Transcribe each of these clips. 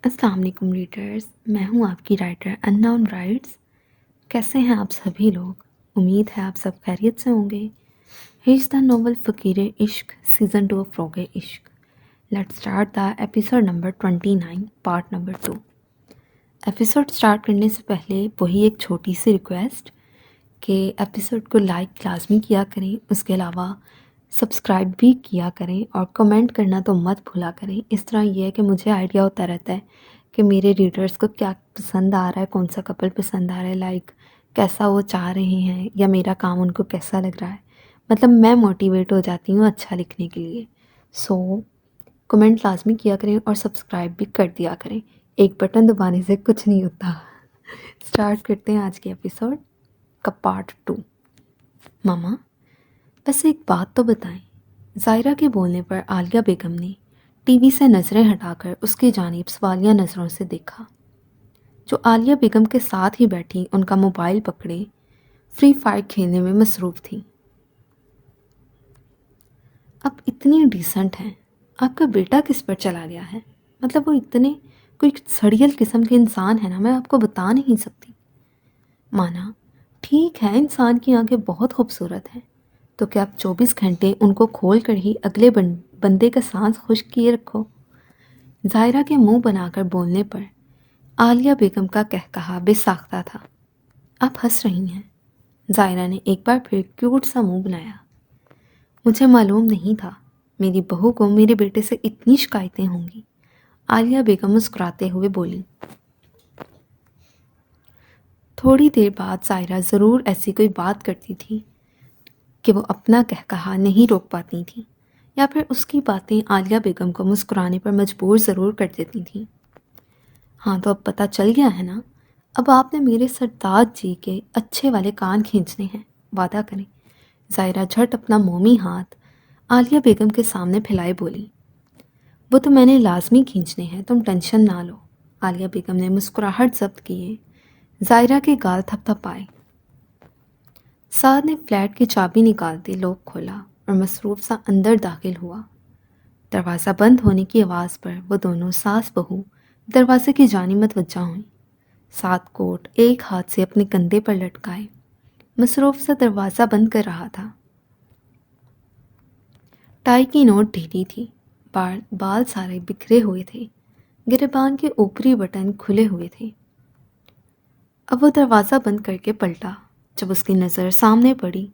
السلام علیکم ریڈرز، میں ہوں آپ کی رائٹر اناؤن رائٹس۔ کیسے ہیں آپ سبھی لوگ؟ امید ہے آپ سب خیریت سے ہوں گے۔ ہیز دا ناول فقیر عشق سیزن 2 فروغ عشق۔ Let start the episode number 29 part number 2۔ Episode start کرنے سے پہلے وہی ایک چھوٹی سی ریکویسٹ کہ ایپیسوڈ کو لائک لازمی کیا کریں، اس کے علاوہ سبسکرائب بھی کیا کریں اور کمنٹ کرنا تو مت بھولا کریں۔ اس طرح یہ ہے کہ مجھے آئیڈیا ہوتا رہتا ہے کہ میرے ریڈرز کو کیا پسند آ رہا ہے، کون سا کپل پسند آ رہا ہے، لائک کیسا وہ چاہ رہے ہیں یا میرا کام ان کو کیسا لگ رہا ہے۔ مطلب میں موٹیویٹ ہو جاتی ہوں اچھا لکھنے کے لیے۔ سو کمنٹ لازمی کیا کریں اور سبسکرائب بھی کر دیا کریں، ایک بٹن دبانے سے کچھ نہیں ہوتا۔ اسٹارٹ کرتے ہیں آج کے ایپیسوڈ کا پارٹ 2۔ ماما بس ایک بات تو بتائیں۔ ظاہرہ کے بولنے پر عالیہ بیگم نے ٹی وی سے نظریں ہٹا کر اس کی جانب سوالیہ نظروں سے دیکھا، جو عالیہ بیگم کے ساتھ ہی بیٹھی ان کا موبائل پکڑے فری فائر کھیلنے میں مصروف تھی۔ اب اتنی ڈیسنٹ ہیں، آپ کا بیٹا کس پر چلا گیا ہے؟ مطلب وہ اتنے کوئی سڑیل قسم کے انسان ہے نا، میں آپ کو بتا نہیں سکتی۔ مانا ٹھیک ہے، انسان کی آنکھیں بہت خوبصورت ہیں، تو کیا آپ 24 گھنٹے ان کو کھول کر ہی اگلے بندے کا سانس خشک کیے رکھو؟ ظاہرہ کے منہ بنا کر بولنے پر عالیہ بیگم کا کہا بے ساختہ تھا۔ آپ ہنس رہی ہیں؟ ظاہرہ نے ایک بار پھر کیوٹ سا منہ بنایا۔ مجھے معلوم نہیں تھا میری بہو کو میرے بیٹے سے اتنی شکایتیں ہوں گی، عالیہ بیگم مسکراتے ہوئے بولی۔ تھوڑی دیر بعد ظاہرہ ضرور ایسی کوئی بات کرتی تھی کہ وہ اپنا کہا نہیں روک پاتی تھی، یا پھر اس کی باتیں عالیہ بیگم کو مسکرانے پر مجبور ضرور کر دیتی تھیں۔ ہاں تو اب پتہ چل گیا ہے نا، اب آپ نے میرے سرتاج جی کے اچھے والے کان کھینچنے ہیں، وعدہ کریں۔ ظاہرہ جھٹ اپنا مومی ہاتھ عالیہ بیگم کے سامنے پھیلائے بولی۔ وہ تو میں نے لازمی کھینچنے ہیں، تم ٹینشن نہ لو۔ عالیہ بیگم نے مسکراہٹ ضبط کیے ظاہرہ کے گال تھپ تھپائے۔ سعد نے فلیٹ کی چابی نکالتے لوک کھولا اور مصروف سا اندر داخل ہوا۔ دروازہ بند ہونے کی آواز پر وہ دونوں ساس بہو دروازے کی جانب متوجہ ہوئیں۔ سعد کوٹ ایک ہاتھ سے اپنے کندھے پر لٹکائے مصروف سا دروازہ بند کر رہا تھا۔ ٹائی کی نوٹ ڈھیلی تھی، بال سارے بکھرے ہوئے تھے، گریبان کے اوپری بٹن کھلے ہوئے تھے۔ اب وہ دروازہ بند کر کے پلٹا۔ جب اس کی نظر سامنے پڑی،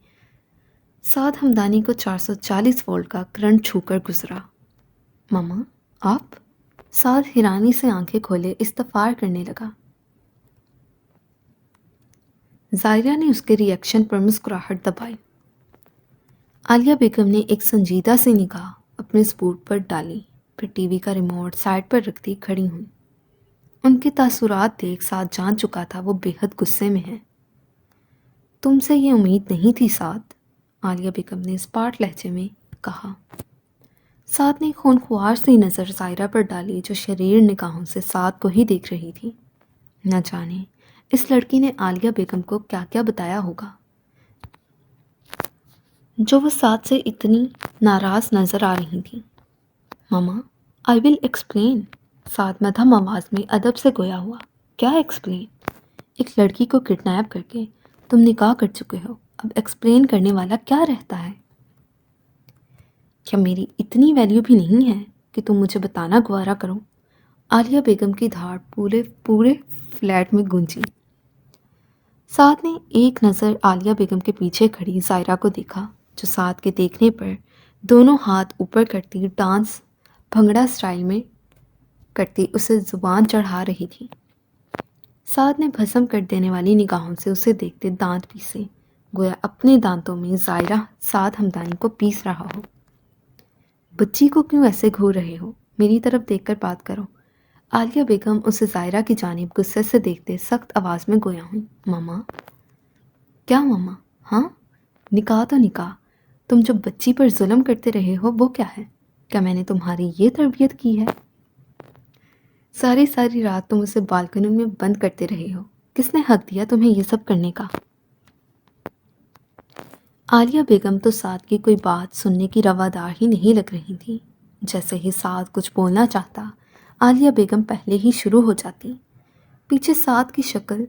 سعد ہمدانی کو 440 وولٹ کا کرنٹ چھو کر گزرا۔ ماما آپ؟ سعد حیرانی سے آنکھیں کھولے استفار کرنے لگا۔ ظاہرہ نے اس کے ری ایکشن پر مسکراہٹ دبائی۔ عالیہ بیگم نے ایک سنجیدہ سی نگاہ اپنے سپورٹ پر ڈالی، پھر ٹی وی کا ریموٹ سائڈ پر رکھتی کھڑی ہوئی۔ ان کے تاثرات دیکھ سعد جان چکا تھا وہ بے حد غصے میں ہے۔ تم سے یہ امید نہیں تھی سعد، عالیہ بیگم نے اسپاٹ لہجے میں کہا۔ سعد نے خونخوار سی نظر ظاہرہ پر ڈالی جو شریر نگاہوں سے سعد کو ہی دیکھ رہی تھی۔ نہ جانے اس لڑکی نے عالیہ بیگم کو کیا کیا بتایا ہوگا جو وہ سعد سے اتنی ناراض نظر آ رہی تھی۔ ماما آئی ول ایکسپلین، سعد مدھم آواز میں ادب سے گویا ہوا۔ کیا ایکسپلین؟ ایک لڑکی کو کڈنیپ کر کے تم نکاح کر چکے ہو، اب ایکسپلین کرنے والا کیا رہتا ہے؟ کیا میری اتنی ویلیو بھی نہیں ہے کہ تم مجھے بتانا گوارا کرو؟ عالیہ بیگم کی دھاڑ پورے فلیٹ میں گونجی۔ سعد نے ایک نظر عالیہ بیگم کے پیچھے کھڑی ظاہرہ کو دیکھا، جو سعد کے دیکھنے پر دونوں ہاتھ اوپر کرتی ڈانس بھنگڑا سٹائل میں کرتی اسے زبان چڑھا رہی تھی۔ سعد نے بھسم کر دینے والی نگاہوں سے اسے دیکھتے دانت پیسے، گویا اپنے دانتوں میں ظاہرہ سعد ہمدانی کو پیس رہا ہو۔ بچی کو کیوں ایسے گھور رہے ہو؟ میری طرف دیکھ کر بات کرو۔ عالیہ بیگم اسے ظاہرہ کی جانب غصے سے دیکھتے سخت آواز میں گویا ہوئی۔ ماما؟ کیا ماما؟ ہاں نکاح تو نکاح، تم جو بچی پر ظلم کرتے رہے ہو وہ کیا ہے؟ کیا میں نے تمہاری یہ تربیت کی ہے؟ ساری رات تم اسے بالکنی میں بند کرتے رہے ہو، کس نے حق دیا تمہیں یہ سب کرنے کا؟ عالیہ بیگم تو سعد کی کوئی بات سننے کی روادار ہی نہیں لگ رہی تھی۔ جیسے ہی سعد کچھ بولنا چاہتا، عالیہ بیگم پہلے ہی شروع ہو جاتی۔ پیچھے سعد کی شکل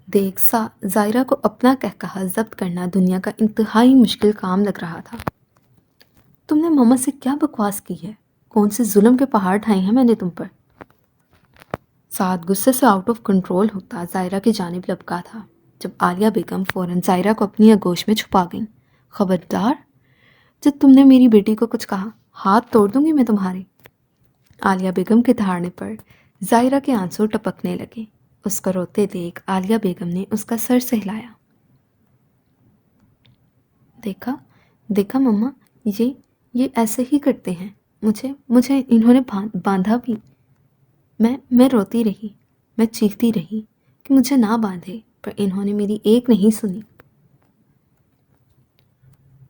دیکھ ظاہرہ کو اپنا قہقہا ضبط کرنا دنیا کا انتہائی مشکل کام لگ رہا تھا۔ تم نے ماما سے کیا بکواس کی ہے؟ کون سے ظلم کے پہاڑ ڈھائے ہیں میں نے تم پر؟ سعد غصے سے آؤٹ آف کنٹرول ہوتا ظاہرہ کی جانب لپکا تھا، جب عالیہ بیگم فوراً ظاہرہ کو اپنی آغوش میں چھپا گئیں۔ خبردار، جب تم نے میری بیٹی کو کچھ کہا ہاتھ توڑ دوں گی میں تمہارے۔ عالیہ بیگم کے دھاڑنے پر ظاہرہ کے آنسو ٹپکنے لگے۔ اس کو روتے دیکھ عالیہ بیگم نے اس کا سر سہلایا۔ دیکھا دیکھا مما، یہ ایسے ہی کرتے ہیں، مجھے انہوں نے باندھا بھی۔ میں روتی رہی، میں چیختی رہی کہ مجھے نہ باندھے، پر انہوں نے میری ایک نہیں سنی۔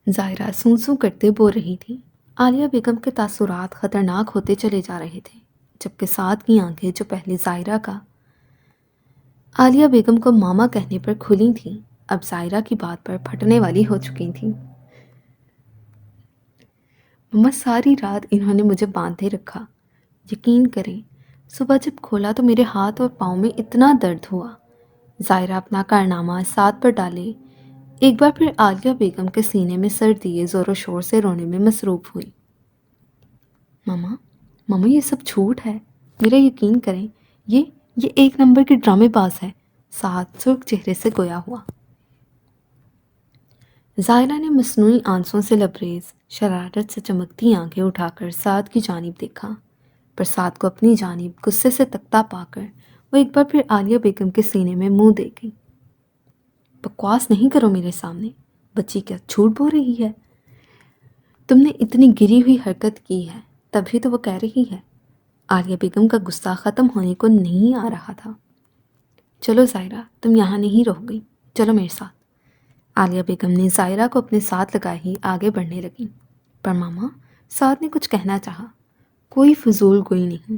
ظاہرہ سوں سوں کرتے بول رہی تھی۔ عالیہ بیگم کے تاثرات خطرناک ہوتے چلے جا رہے تھے، جبکہ سعد کی آنکھیں جو پہلے ظاہرہ کا عالیہ بیگم کو ماما کہنے پر کھلی تھیں، اب ظاہرہ کی بات پر پھٹنے والی ہو چکی تھیں۔ مما، ساری رات انہوں نے مجھے باندھے رکھا، یقین کریں صبح جب کھولا تو میرے ہاتھ اور پاؤں میں اتنا درد ہوا۔ ظاہرہ اپنا کارنامہ سعد پر ڈالے ایک بار پھر عالیہ بیگم کے سینے میں سر دیے زور و شور سے رونے میں مصروف ہوئی۔ ماما یہ سب جھوٹ ہے، میرا یقین کریں، یہ ایک نمبر کی ڈرامے باز ہے، سعد سرخ چہرے سے گویا ہوا۔ ظاہرہ نے مصنوعی آنسوں سے لبریز شرارت سے چمکتی آنکھیں اٹھا کر سعد کی جانب دیکھا، پر سعد کو اپنی جانب غصے سے تکتا پا کر وہ ایک بار پھر عالیہ بیگم کے سینے میں منہ دے گئی۔ بکواس نہیں کرو میرے سامنے، بچی کیا جھوٹ بول رہی ہے؟ تم نے اتنی گری ہوئی حرکت کی ہے تبھی تو وہ کہہ رہی ہے۔ عالیہ بیگم کا غصہ ختم ہونے کو نہیں آ رہا تھا۔ چلو ظاہرہ، تم یہاں نہیں رہو گئی، چلو میرے ساتھ۔ عالیہ بیگم نے ظاہرہ کو اپنے ساتھ لگائے ہی آگے بڑھنے لگیں، پر ماما، سعد نے کچھ کہنا چاہا۔ کوئی فضول گوئی نہیں،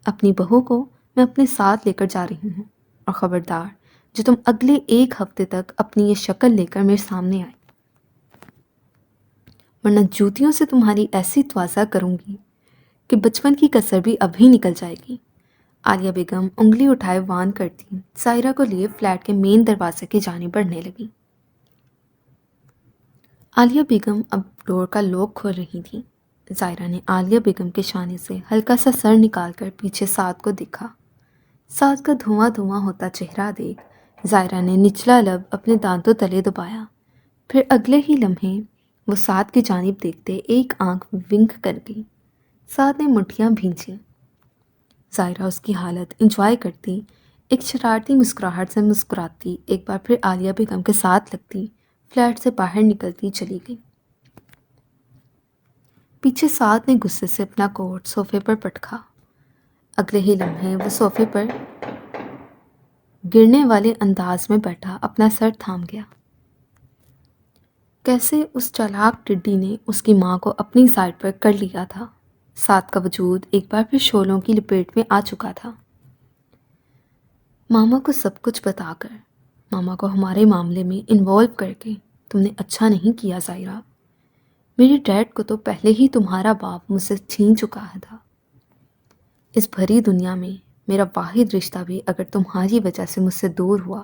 اپنی بہو کو میں اپنے ساتھ لے کر جا رہی ہوں، اور خبردار جو تم اگلے ایک ہفتے تک اپنی یہ شکل لے کر میرے سامنے آئے، ورنہ جوتیوں سے تمہاری ایسی توازہ کروں گی کہ بچپن کی کسر بھی ابھی نکل جائے گی۔ عالیہ بیگم انگلی اٹھائے وان کرتی ظاہرہ کو لیے فلیٹ کے مین دروازے کی جانب بڑھنے لگی۔ عالیہ بیگم اب ڈور کا لاک کھول رہی تھی۔ ظاہرہ نے عالیہ بیگم کے شانے سے ہلکا سا سر نکال کر پیچھے سعد کو دیکھا۔ سعد کا دھواں دھواں ہوتا چہرہ دیکھ ظاہرہ نے نچلا لب اپنے دانتوں تلے دبایا، پھر اگلے ہی لمحے وہ سعد کی جانب دیکھتے ایک آنکھ ونک کر گئی۔ سعد نے مٹھیاں بھینچیں۔ ظاہرہ اس کی حالت انجوائے کرتی ایک شرارتی مسکراہٹ سے مسکراتی ایک بار پھر عالیہ بیگم کے ساتھ لگتی فلیٹ سے باہر نکلتی چلی گئی۔ پیچھے سعد نے غصے سے اپنا کوٹ صوفے پر پٹکا۔ اگلے ہی لمحے وہ صوفے پر گرنے والے انداز میں بیٹھا اپنا سر تھام گیا۔ کیسے اس چالاک ٹڈی نے اس کی ماں کو اپنی سائڈ پر کر لیا تھا۔ سعد کا وجود ایک بار پھر شعلوں کی لپیٹ میں آ چکا تھا۔ ماما کو سب کچھ بتا کر، ماما کو ہمارے معاملے میں انوالو کر کے تم نے اچھا نہیں کیا ظاہرہ۔ میرے ڈیڈ کو تو پہلے ہی تمہارا باپ مجھ سے چھین چکا تھا۔ اس بھری دنیا میں میرا واحد رشتہ بھی اگر تمہاری وجہ سے مجھ سے دور ہوا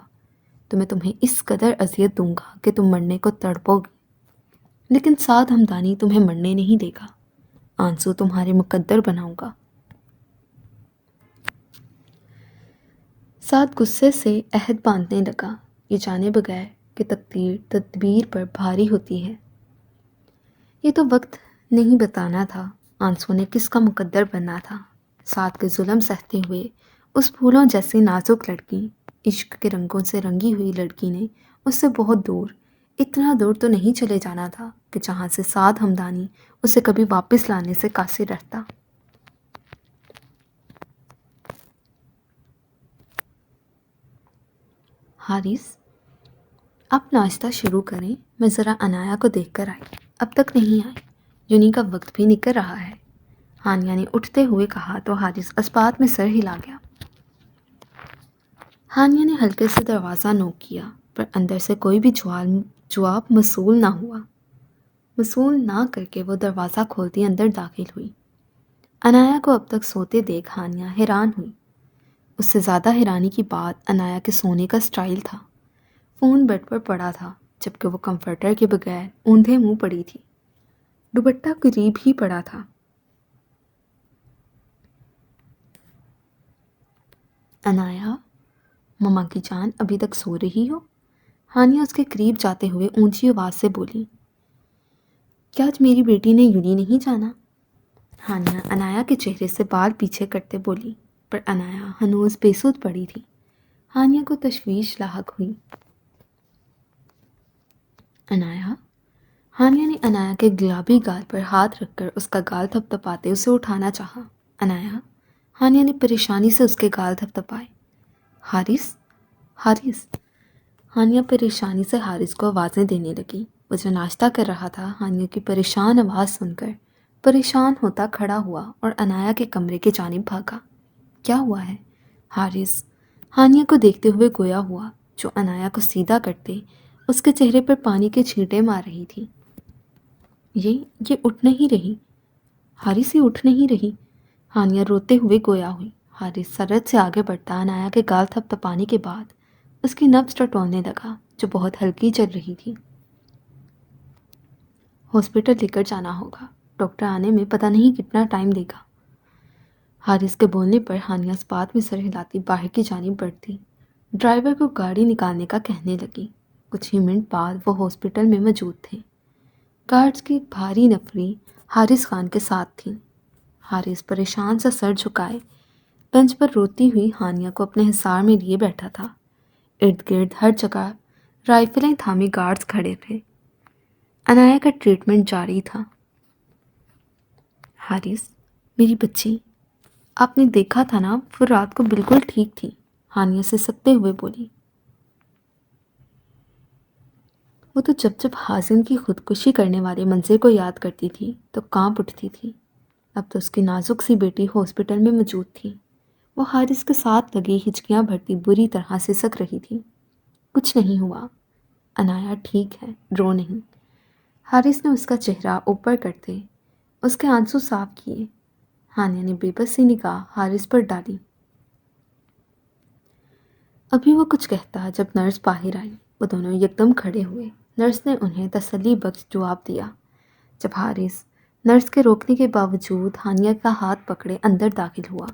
تو میں تمہیں اس قدر اذیت دوں گا کہ تم مرنے کو تڑپو گی، لیکن سعد ہمدانی تمہیں مرنے نہیں دے گا، آنسو تمہارے مقدر بناؤں گا۔ سعد غصے سے عہد باندھنے لگا، یہ جانے بغیر کہ تقدیر تدبیر پر بھاری ہوتی ہے۔ یہ تو وقت نہیں بتانا تھا آنسو نے کس کا مقدر بننا تھا۔ سعد کے ظلم سہتے ہوئے اس پھولوں جیسی نازک لڑکی، عشق کے رنگوں سے رنگی ہوئی لڑکی نے اس سے بہت دور، اتنا دور تو نہیں چلے جانا تھا کہ جہاں سے سعد ہمدانی اسے کبھی واپس لانے سے قاصر رہتا۔ حارث، آپ ناشتہ شروع کریں، میں ذرا عنایا کو دیکھ کر آئی، اب تک نہیں آئی، یونی کا وقت بھی نکل رہا ہے۔ ہانیہ نے اٹھتے ہوئے کہا تو حارث اسبات میں سر ہلا گیا۔ ہانیہ نے ہلکے سے دروازہ نوک کیا، پر اندر سے کوئی بھی جواب موصول نہ ہوا۔ موصول نہ کر کے وہ دروازہ کھولتی اندر داخل ہوئی۔ انایا کو اب تک سوتے دیکھ ہانیہ حیران ہوئی۔ اس سے زیادہ حیرانی کی بات انایا کے سونے کا سٹائل تھا۔ فون بیڈ پر پڑا تھا جبکہ وہ کمفرٹر کے بغیر اوندھے منہ پڑی تھی۔ دوپٹہ قریب ہی پڑا تھا۔ انایا، مما کی جان ابھی تک سو رہی ہو؟ ہانیہ اس کے قریب جاتے ہوئے اونچی آواز سے بولی۔ کیا آج میری بیٹی نے یونی نہیں جانا؟ ہانیہ انایا کے چہرے سے بال پیچھے کرتے بولی، پر انایا ہنوز بے سود پڑی تھی۔ ہانیہ کو تشویش لاحق ہوئی۔ انایا، ہانیہ نے انایا کے گلابی گال پر ہاتھ رکھ کر اس کا گال تھپ تھپاتے اسے اٹھانا چاہا۔ انایا، ہانیہ نے پریشانی سے اس کے گال تھپ تھپائے۔ حارث، حارث۔ ہانیہ پریشانی سے حارث کو آوازیں دینے لگی۔ وہ جو ناشتہ کر رہا تھا ہانیہ کی پریشان آواز سن کر پریشان ہوتا کھڑا ہوا اور انایا کے کمرے کی جانب بھاگا۔ کیا ہوا ہے؟ حارث ہانیہ کو دیکھتے ہوئے گویا ہوا، جو انایا کو سیدھا کرتے اس کے چہرے پر پانی کے چھینٹے مار رہی تھی۔ یہ اٹھ نہیں رہی۔ حارث یہ اٹھ نہیں رہی۔ ہانیہ روتے ہوئے گویا ہوئی۔ حارث سرد سے آگے بڑھتا انایا کے گال تھپ تپانے کے بعد اس کی نبض ٹٹولنے لگا، جو بہت ہلکی چل رہی تھی۔ ہاسپٹل لے کر جانا ہوگا، ڈاکٹر آنے میں پتہ نہیں کتنا ٹائم لے گا۔ حارث کے بولنے پر ہانیہ اس بات میں سر ہلاتی باہر کی جانب بڑھتی، ڈرائیور کو گاڑی نکالنے کا کہنے لگی۔ کچھ ہی منٹ بعد وہ ہاسپٹل میں موجود تھے۔ گارڈز کی ایک بھاری نفری حارث خان کے ساتھ تھی۔ حارث پریشان سا سر جھکائے بنچ پر روتی ہوئی ہانیہ کو اپنے حصار میں لیے بیٹھا تھا۔ ارد گرد ہر جگہ رائفلیں تھامے گارڈز کھڑے تھے۔ انایا کا ٹریٹمنٹ جاری تھا۔ حارث، میری بچی، آپ نے دیکھا تھا نا، وہ رات کو بالکل ٹھیک تھی، ہانیہ سے سکتے ہوئے بولی۔ وہ تو جب حازم کی خودکشی کرنے والے منظر کو یاد کرتی تھی تو کانپ اٹھتی تھی۔ اب تو اس کی نازک سی بیٹی ہاسپٹل میں موجود تھی۔ وہ حارث کے ساتھ لگی ہچکیاں بھرتی بری طرح سسک رہی تھی۔ کچھ نہیں ہوا، انایا ٹھیک ہے، رو نہیں۔ حارث نے اس کا چہرہ اوپر کرتے اس کے آنسو صاف کیے۔ ہانیہ نے بے بس سی نگاہ حارث پر ڈالی۔ ابھی وہ کچھ کہتا جب نرس باہر آئی۔ وہ دونوں یکدم کھڑے ہوئے۔ نرس نے انہیں تسلی بخش جواب دیا۔ جب حارث نرس کے روکنے کے باوجود ہانیہ کا ہاتھ پکڑے اندر داخل ہوا،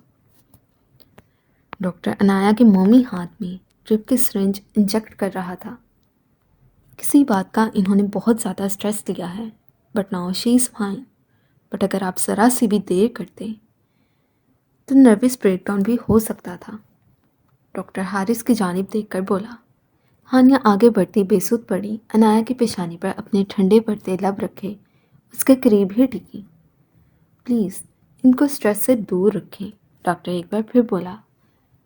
ڈاکٹر انایا کے مومی ہاتھ میں ڈرپ کی سرنج انجیکٹ کر رہا تھا۔ کسی بات کا انہوں نے بہت زیادہ سٹریس لیا ہے، but now she is fine. But اگر آپ ذرا سی بھی دیر کرتے تو نروس بریک ڈاؤن بھی ہو سکتا تھا، ڈاکٹر حارث کی جانب دیکھ کر بولا۔ ہانیہ آگے بڑھتی بے سود پڑی، انایا کی پیشانی پر اپنے ٹھنڈے پڑتے لب رکھے اس کے قریب ہی ٹکی۔ پلیز ان کو سٹریس سے دور رکھیں، ڈاکٹر ایک بار پھر بولا۔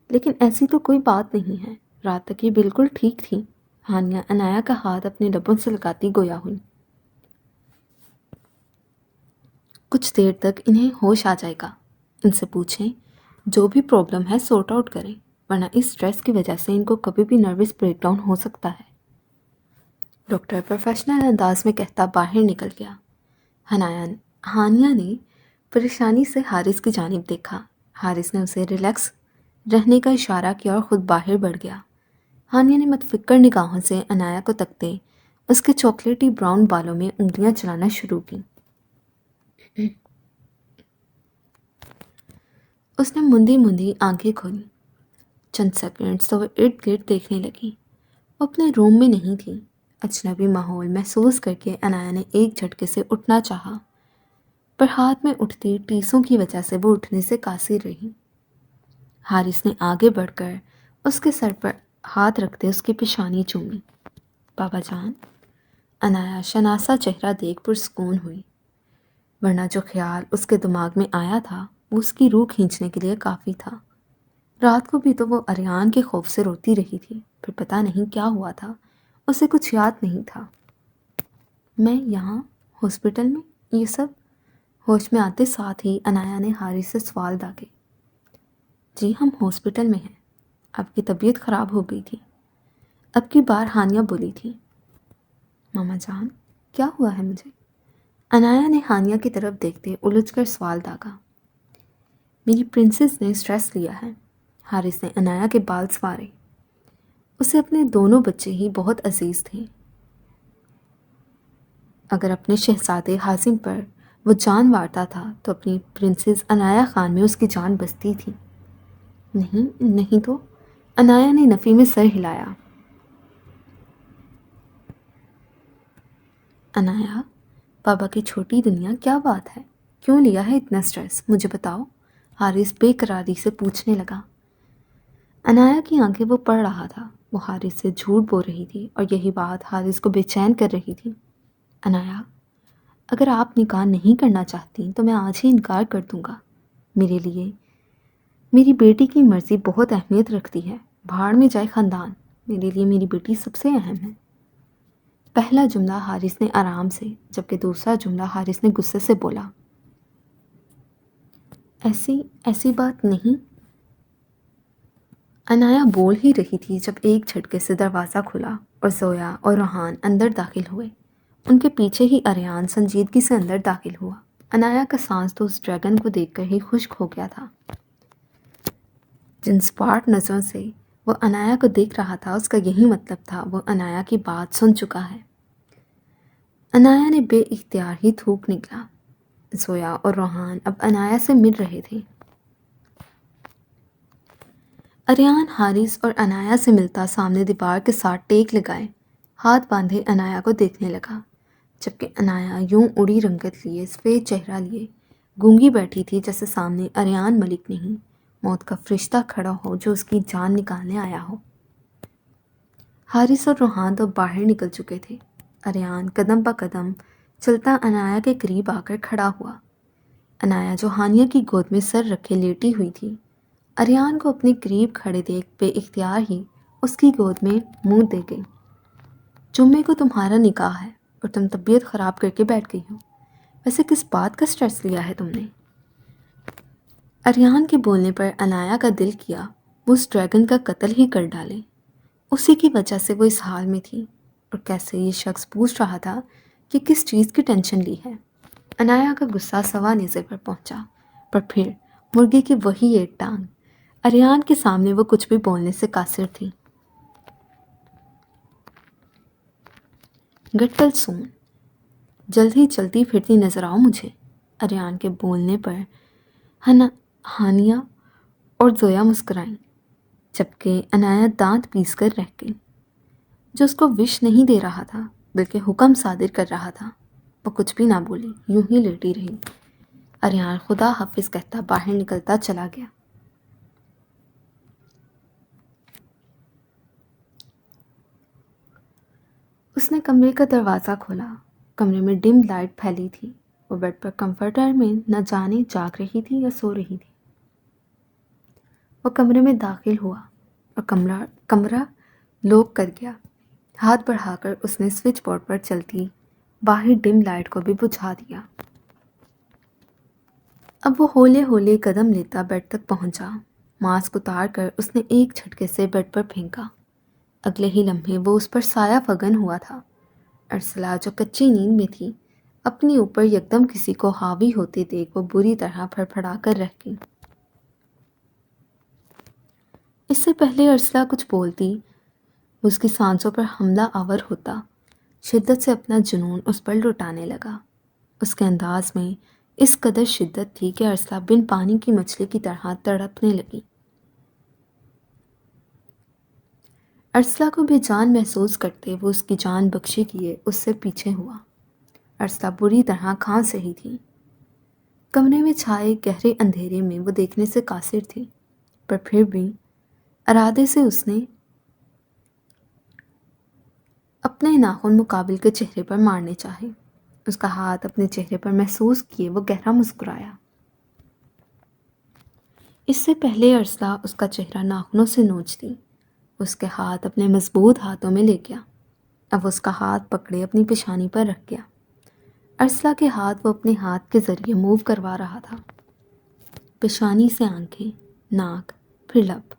لیکن ایسی تو کوئی بات نہیں ہے، رات تک یہ بالکل ٹھیک تھی۔ ہانیہ انایا کا ہاتھ اپنے لبوں سے لگاتی گویا ہوئی۔ کچھ دیر تک انہیں ہوش آ جائے گا، ان سے پوچھیں جو بھی پرابلم ہے سورٹ آؤٹ کریں، ورنہ اس سٹریس کی وجہ سے ان کو کبھی بھی نروس بریک ڈاؤن ہو سکتا ہے۔ ڈاکٹر پروفیشنل انداز میں کہتا باہر نکل گیا۔ ہانیہ نے پریشانی سے حارث کی جانب دیکھا۔ حارث نے اسے ریلیکس رہنے کا اشارہ کیا اور خود باہر بڑھ گیا۔ ہانیہ نے متفکر نگاہوں سے انایا کو تکتے اس کے چاکلیٹی براؤن بالوں میں انگلیاں چلانا شروع کی۔ اس نے مندی آنکھیں کھولی۔ چند سیکنڈز تو وہ ارد گرد دیکھنے لگی۔ وہ اپنے روم میں نہیں تھی۔ اجنبی ماحول محسوس کر کے انایا نے ایک جھٹکے سے اٹھنا چاہا، پر ہاتھ میں اٹھتی ٹیسوں کی وجہ سے وہ اٹھنے سے قاصر رہی۔ حارث نے آگے بڑھ کر اس کے سر پر ہاتھ رکھتے اس کی پیشانی چومی۔ بابا جان، انایا شناسا چہرہ دیکھ پرسکون ہوئی، ورنہ جو خیال اس کے دماغ میں آیا تھا وہ اس کی روح کھینچنے کے لیے کافی تھا۔ رات کو بھی تو وہ اریان کے خوف سے روتی رہی تھی، پھر پتہ نہیں کیا ہوا تھا، اسے کچھ یاد نہیں تھا۔ میں یہاں ہاسپٹل میں یہ سب؟ ہوش میں آتے ساتھ ہی انایا نے حارث سے سوال داغے۔ جی ہم ہاسپٹل میں ہیں، آپ کی طبیعت خراب ہو گئی تھی۔ اب کی بار ہانیہ بولی تھی۔ ماما جان، کیا ہوا ہے مجھے؟ انایا نے ہانیہ کی طرف دیکھتے الجھ کر سوال داغا۔ میری پرنسس نے اسٹریس لیا ہے۔ حارث نے عنایا کے بال سنوارے۔ اسے اپنے دونوں بچے ہی بہت عزیز تھے۔ اگر اپنے شہزادے حازم پر وہ جان مارتا تھا تو اپنی پرنسس عنایا خان میں اس کی جان بستی تھی۔ نہیں نہیں تو، عنایا نے نفی میں سر ہلایا۔ عنایا، بابا کی چھوٹی دنیا، کیا بات ہے؟ کیوں لیا ہے اتنا سٹریس؟ مجھے بتاؤ، حارث بے قراری سے پوچھنے لگا۔ عنایا کی آنکھیں وہ پڑھ رہا تھا۔ وہ حارث سے جھوٹ بول رہی تھی اور یہی بات حارث کو بے چین کر رہی تھی۔ عنایا، اگر آپ نکاح نہیں کرنا چاہتی تو میں آج ہی انکار کر دوں گا۔ میرے لیے میری بیٹی کی مرضی بہت اہمیت رکھتی ہے۔ بھاڑ میں جائے خاندان، میرے لیے میری بیٹی سب سے اہم ہے۔ پہلا جملہ حارث نے آرام سے، جبکہ دوسرا جملہ حارث نے غصے سے بولا۔ ایسی بات نہیں۔ عنایا بول ہی رہی تھی جب ایک جھٹکے سے دروازہ کھلا اور زویا اور روحان اندر داخل ہوئے۔ ان کے پیچھے ہی اریان سنجیدگی سے اندر داخل ہوا۔ عنایا کا سانس تو اس ڈریگن کو دیکھ کر ہی خشک ہو گیا تھا۔ جن سپاٹ نظروں سے وہ عنایا کو دیکھ رہا تھا اس کا یہی مطلب تھا وہ عنایا کی بات سن چکا ہے۔ عنایا نے بے اختیار ہی تھوک نکلا۔ زویا اور روحان اب عنایا سے مل رہے تھے۔ اریان حارث اور عنایا سے ملتا سامنے دیوار کے ساتھ ٹیک لگائے ہاتھ باندھے عنایا کو دیکھنے لگا، جبکہ عنایا یوں اڑی رنگت لیے سفید چہرہ لیے گونگی بیٹھی تھی جیسے سامنے اریان ملک نہیں، موت کا فرشتہ کھڑا ہو جو اس کی جان نکالنے آیا ہو۔ حارث اور روحان تو باہر نکل چکے تھے۔ اریان قدم پا قدم چلتا عنایا کے قریب آ کر کھڑا ہوا۔ عنایا جو ہانیہ کی گود میں سر رکھے لیٹی ہوئی تھی، اریان کو اپنے قریب کھڑے دیکھ بے اختیار ہی اس کی گود میں منہ دے گئی۔ جمعے کو تمہارا نکاح ہے اور تم طبیعت خراب کر کے بیٹھ گئی ہو۔ ویسے کس بات کا سٹریس لیا ہے تم نے؟ اریان کے بولنے پر عنایا کا دل کیا وہ اس ڈریگن کا قتل ہی کر ڈالے۔ اسی کی وجہ سے وہ اس حال میں تھی، اور کیسے یہ شخص پوچھ رہا تھا کہ کس چیز کی ٹینشن لی ہے۔ عنایا کا غصہ سوا نیزے پر پہنچا، پر پھر مرغی کی وہی ایک ٹانگ۔ اریان کے سامنے وہ کچھ بھی بولنے سے قاصر تھی۔ گٹل سون، جلد ہی چلتی پھرتی نظر آؤ مجھے۔ اریان کے بولنے پر ہانیہ اور زویا مسکرائیں، جبکہ عنایا دانت پیس کر رہ گئی۔ جو اس کو وش نہیں دے رہا تھا بلکہ حکم صادر کر رہا تھا، وہ کچھ بھی نہ بولی، یوں ہی لیٹی رہی۔ اریان خدا حافظ کہتا باہر نکلتا چلا گیا۔ اس نے کمرے کا دروازہ کھولا۔ کمرے میں ڈم لائٹ پھیلی تھی۔ وہ بیڈ پر کمفرٹر میں نہ جانے جاگ رہی تھی یا سو رہی تھی۔ وہ کمرے میں داخل ہوا اور کمرہ لوک کر گیا۔ ہاتھ بڑھا کر اس نے سوئچ بورڈ پر چلتی باہر ڈم لائٹ کو بھی بجھا دیا۔ اب وہ ہولے ہولے قدم لیتا بیڈ تک پہنچا۔ ماسک اتار کر اس نے ایک جھٹکے سے بیڈ پر پھینکا۔ اگلے ہی لمحے وہ اس پر سایہ فگن ہوا تھا۔ ارسلہ جو کچی نیند میں تھی، اپنے اوپر یکدم کسی کو حاوی ہوتے دیکھ وہ بری طرح پھڑ پھڑا کر رہ گئی۔ اس سے پہلے ارسلہ کچھ بولتی، اس کی سانسوں پر حملہ آور ہوتا، شدت سے اپنا جنون اس پر لٹانے لگا۔ اس کے انداز میں اس قدر شدت تھی کہ ارسلہ بن پانی کی مچھلی کی طرح تڑپنے لگی۔ ارسلہ کو بے جان محسوس کرتے وہ اس کی جان بخشی کیے اس سے پیچھے ہوا۔ ارسلہ بری طرح کھانس رہی تھی۔ کمرے میں چھائے گہرے اندھیرے میں وہ دیکھنے سے قاصر تھی، پر پھر بھی ارادے سے اس نے اپنے ناخن مقابل کے چہرے پر مارنے چاہے۔ اس کا ہاتھ اپنے چہرے پر محسوس کیے وہ گہرا مسکرایا۔ اس سے پہلے ارسلہ اس کا چہرہ ناخنوں سے نوچتی، اس کے ہاتھ اپنے مضبوط ہاتھوں میں لے گیا۔ اب اس کا ہاتھ پکڑے اپنی پیشانی پر رکھ گیا۔ ارسلہ کے ہاتھ وہ اپنے ہاتھ کے ذریعے موو کروا رہا تھا، پیشانی سے آنکھیں، ناک، پھر لب۔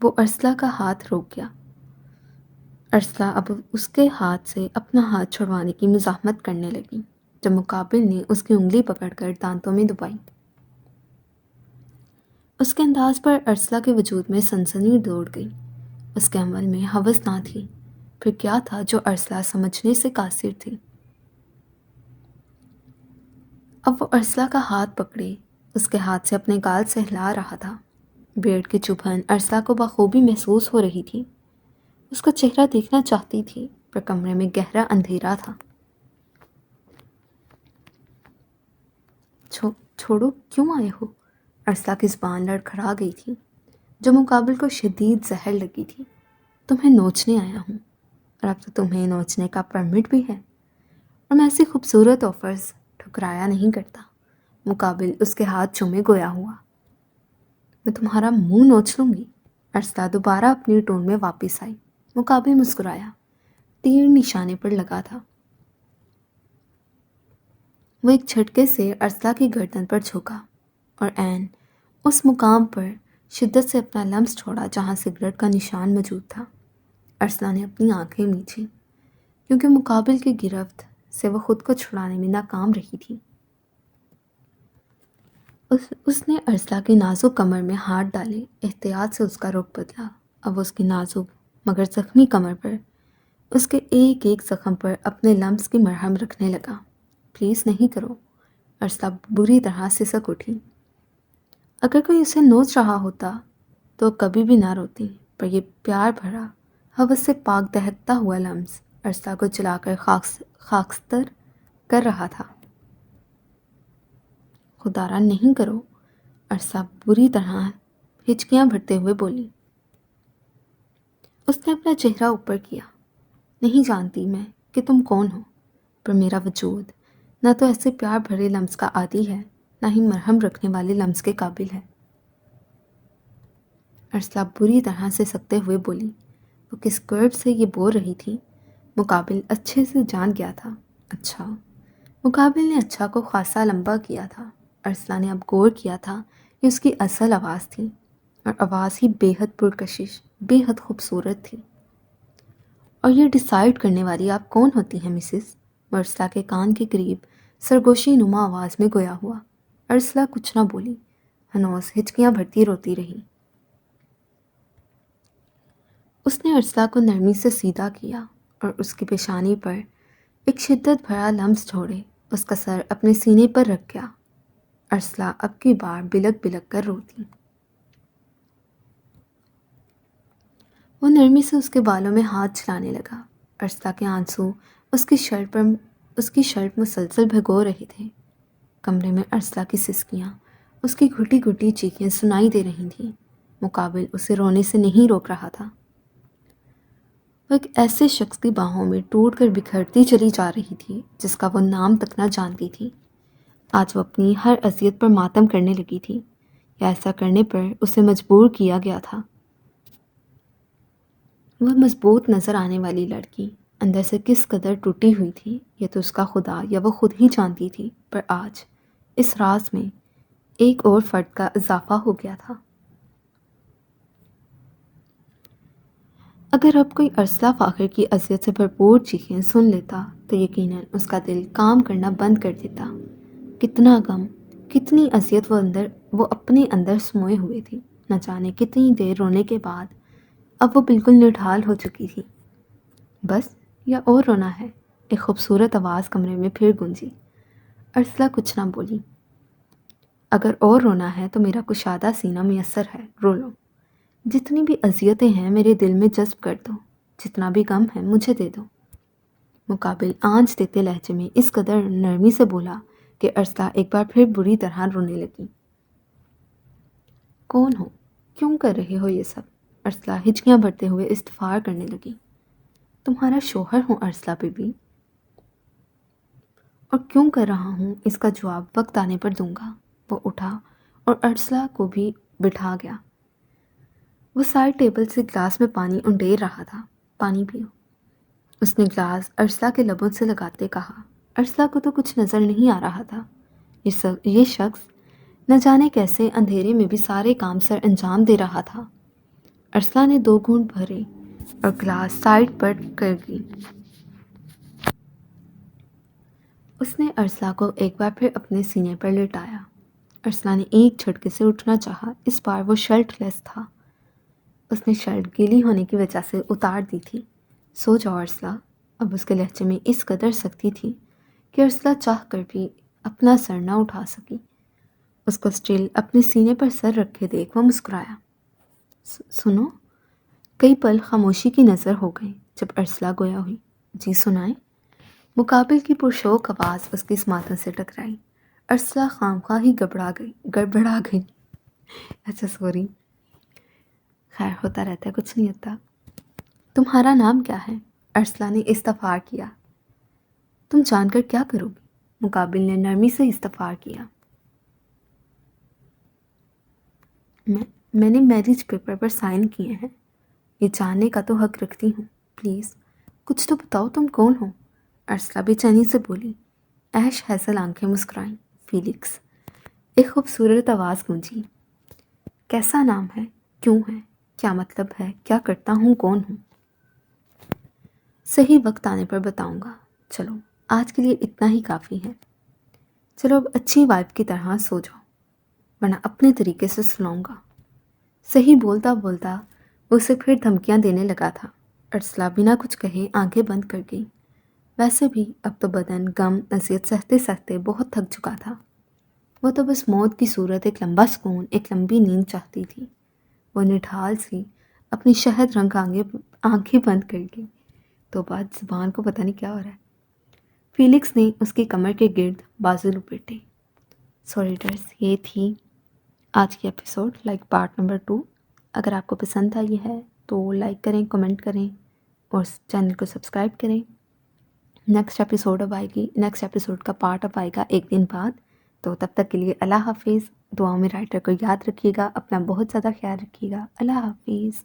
وہ ارسلہ کا ہاتھ روک گیا۔ ارسلہ اب اس کے ہاتھ سے اپنا ہاتھ چھڑوانے کی مزاحمت کرنے لگی، جب مقابل نے اس کی انگلی پکڑ کر دانتوں میں دبائی۔ اس کے انداز پر ارسلہ کے وجود میں سنسنی دوڑ گئی۔ اس کے عمل میں ہوس نہ تھی، پھر کیا تھا جو ارسلہ سمجھنے سے قاصر تھی؟ اب وہ ارسلہ کا ہاتھ پکڑے اس کے ہاتھ سے اپنے گال سے ہلا رہا تھا۔ بیئرڈ کی چبھن ارسلہ کو بخوبی محسوس ہو رہی تھی۔ اس کا چہرہ دیکھنا چاہتی تھی، پر کمرے میں گہرا اندھیرا تھا۔ چھوڑو، کیوں آئے ہو؟ ارسلہ کی زبان لڑکھڑا گئی تھی، جو مقابل کو شدید زہر لگی تھی۔ تمہیں نوچنے آیا ہوں، اور اب تو تمہیں نوچنے کا پرمٹ بھی ہے، اور میں ایسی خوبصورت آفرز ٹھکرایا نہیں کرتا۔ مقابل اس کے ہاتھ چومے گویا ہوا۔ میں تمہارا منہ نوچ لوں گی۔ ارسلہ دوبارہ اپنی ٹون میں واپس آئی۔ مقابل مسکرایا، تیر نشانے پر لگا تھا۔ وہ ایک جھٹکے سے ارسلہ کی گردن پر جھکا اور عین اس مقام پر شدت سے اپنا لمس چھوڑا جہاں سگریٹ کا نشان موجود تھا۔ ارسلہ نے اپنی آنکھیں میچھی، کیونکہ مقابل کی گرفت سے وہ خود کو چھڑانے میں ناکام رہی تھی۔ اس نے ارسلہ کی نازک کمر میں ہاتھ ڈالے، احتیاط سے اس کا رخ بدلا۔ اب اس کی نازک مگر زخمی کمر پر اس کے ایک ایک زخم پر اپنے لمس کی مرہم رکھنے لگا۔ پلیز نہیں کرو۔ ارسلہ بری طرح سسک اٹھی۔ اگر کوئی اسے نوچ رہا ہوتا تو کبھی بھی نہ روتی، پر یہ پیار بھرا ہوس سے پاک دہکتا ہوا لمس ارسلہ کو جلا کر خاکستر کر رہا تھا۔ خدارا نہیں کرو، ارسلہ بری طرح ہچکیاں بھرتے ہوئے بولی۔ اس نے اپنا چہرہ اوپر کیا۔ نہیں جانتی میں کہ تم کون ہو، پر میرا وجود نہ تو ایسے پیار بھرے لمس کا عادی ہے، نہ ہی مرہم رکھنے والے لمس کے قابل ہے۔ ارسلہ بری طرح سے سکتے ہوئے بولی۔ وہ کس کرب سے یہ بول رہی تھی، مقابل اچھے سے جان گیا تھا۔ اچھا، مقابل نے اچھا کو خاصا لمبا کیا تھا۔ ارسلہ نے اب غور کیا تھا کہ اس کی اصل آواز تھی، اور آواز ہی بے حد پرکشش، بے حد خوبصورت تھی۔ اور یہ ڈیسائیڈ کرنے والی آپ کون ہوتی ہیں مسز؟ ارسلہ کے کان کے قریب سرگوشی نما آواز میں گویا ہوا۔ ارسلہ کچھ نہ بولی، ہنوز ہچکیاں بھرتی روتی رہی۔ اس نے ارسلہ کو نرمی سے سیدھا کیا اور اس کی پیشانی پر ایک شدت بھرا لمس چھوڑے اس کا سر اپنے سینے پر رکھ گیا۔ ارسلہ اب کی بار بلک بلک کر روتی۔ وہ نرمی سے اس کے بالوں میں ہاتھ چلانے لگا۔ ارسلہ کے آنسو اس کی شرٹ مسلسل بھگو رہے تھے۔ کمرے میں ارسلہ کی سسکیاں، اس کی گھٹی گھٹی چیخیں سنائی دے رہی تھیں۔ مقابل اسے رونے سے نہیں روک رہا تھا۔ وہ ایک ایسے شخص کی باہوں میں ٹوٹ کر بکھرتی چلی جا رہی تھی جس کا وہ نام تک نہ جانتی تھی۔ آج وہ اپنی ہر اذیت پر ماتم کرنے لگی تھی، یا ایسا کرنے پر اسے مجبور کیا گیا تھا۔ وہ مضبوط نظر آنے والی لڑکی اندر سے کس قدر ٹوٹی ہوئی تھی، یہ تو اس کا خدا یا وہ خود ہی جانتی تھی، پر آج اس راز میں ایک اور فرد کا اضافہ ہو گیا تھا۔ اگر اب کوئی ارسلہ فاخر کی اذیت سے بھرپور چیخیں سن لیتا تو یقیناً اس کا دل کام کرنا بند کر دیتا۔ کتنا غم، کتنی اذیت وہ اپنے اندر سموئے ہوئے تھی۔ نہ جانے کتنی دیر رونے کے بعد اب وہ بالکل نڈھال ہو چکی تھی۔ بس، یا اور رونا ہے؟ ایک خوبصورت آواز کمرے میں پھر گونجی۔ ارسلہ کچھ نہ بولی۔ اگر اور رونا ہے تو میرا کشادہ سینہ میسر ہے، رو لو۔ جتنی بھی اذیتیں ہیں میرے دل میں جذب کر دو، جتنا بھی غم ہے مجھے دے دو۔ مقابل آنچ دیتے لہجے میں اس قدر نرمی سے بولا کہ ارسلہ ایک بار پھر بری طرح رونے لگی۔ کون ہو؟ کیوں کر رہے ہو یہ سب؟ ارسلہ ہچکیاں بھرتے ہوئے استفار کرنے لگی۔ تمہارا شوہر ہوں ارسلہ بی بی، اور کیوں کر رہا ہوں اس کا جواب وقت آنے پر دوں گا۔ وہ اٹھا اور ارسلہ کو بھی بٹھا گیا۔ وہ سائڈ ٹیبل سے گلاس میں پانی انڈیر رہا تھا۔ پانی پیو۔ اس نے گلاس ارسلہ کے لبوں سے لگاتے کہا۔ ارسلہ کو تو کچھ نظر نہیں آ رہا تھا۔ یہ شخص نہ جانے کیسے اندھیرے میں بھی سارے کام سر انجام دے رہا تھا۔ ارسلہ نے 2 گھونٹ بھرے اور گلاس سائڈ پر کر دی۔ اس نے ارسلہ کو ایک بار پھر اپنے سینے پر لٹایا۔ ارسلہ نے ایک جھٹکے سے اٹھنا چاہا۔ اس بار وہ شرٹ لیس تھا۔ اس نے شرٹ گیلی ہونے کی وجہ سے اتار دی تھی۔ سو جاؤ ارسلہ۔ اب اس کے لہجے میں اس قدر سختی تھی کہ ارسلہ چاہ کر بھی اپنا سر نہ اٹھا سکی۔ اس کو اسٹل اپنے سینے پر سر رکھے دیکھ وہ مسکرایا۔ سنو۔ کئی پل خاموشی کی نظر ہو گئی۔ جب ارسلہ گویا ہوئی، جی سنائیں۔ مقابل کی پرشوق آواز اس کی سماعتوں سے ٹکرائی۔ ارسلہ خواہ ہی گڑبڑا گئی۔ اچھا سوری، خیر ہوتا رہتا ہے، کچھ نہیں ہوتا۔ تمہارا نام کیا ہے؟ ارسلہ نے استفسار کیا۔ تم جان کر کیا کرو گی؟ مقابل نے نرمی سے استفسار کیا۔ میں نے میرج پیپر پر سائن کیے ہیں۔ یہ جاننے کا تو حق رکھتی ہوں۔ پلیز کچھ تو بتاؤ، تم کون ہو؟ ارسلہ بے چینی سے بولی۔ ایش ہیزل آنکھیں مسکرائیں۔ فیلکس۔ ایک خوبصورت آواز گونجی۔ کیسا نام ہے؟ کیوں ہے؟ کیا مطلب ہے؟ کیا کرتا ہوں؟ کون ہوں؟ صحیح وقت آنے پر بتاؤں گا۔ چلو آج کے لیے اتنا ہی کافی ہے۔ چلو اب اچھی وائف کی طرح سو جاؤ، ورنہ اپنے طریقے سے سناؤں گا۔ صحیح بولتا بولتا وہ اسے پھر دھمکیاں دینے لگا تھا۔ ارسلہ بنا کچھ کہے آنکھیں بند کر گئی۔ ویسے بھی اب تو بدن غم اذیت سہتے سہتے بہت تھک چکا تھا۔ وہ تو بس موت کی صورت ایک لمبا سکون، ایک لمبی نیند چاہتی تھی۔ وہ نڈھال سی اپنی شہد رنگ آنکھیں بند کر گئی۔ تو بعد زبان کو پتہ نہیں کیا ہو رہا ہے۔ فیلکس نے اس کی کمر کے گرد بازو لپیٹے۔ سو ریڈرز، یہ تھی آج کی ایپیسوڈ، لائک پارٹ نمبر 2۔ اگر آپ کو پسند آئی ہے تو لائک کریں، کمنٹ کریں اور چینل کو سبسکرائب کریں۔ نیکسٹ ایپیسوڈ اب آئے گی، نیکسٹ ایپیسوڈ کا پارٹ اب آئے گا ایک دن بعد۔ تو تب تک کے لیے اللہ حافظ۔ دعاؤں میں رائٹر کو یاد رکھیے گا، اپنا بہت زیادہ خیال رکھیے گا۔ اللہ حافظ۔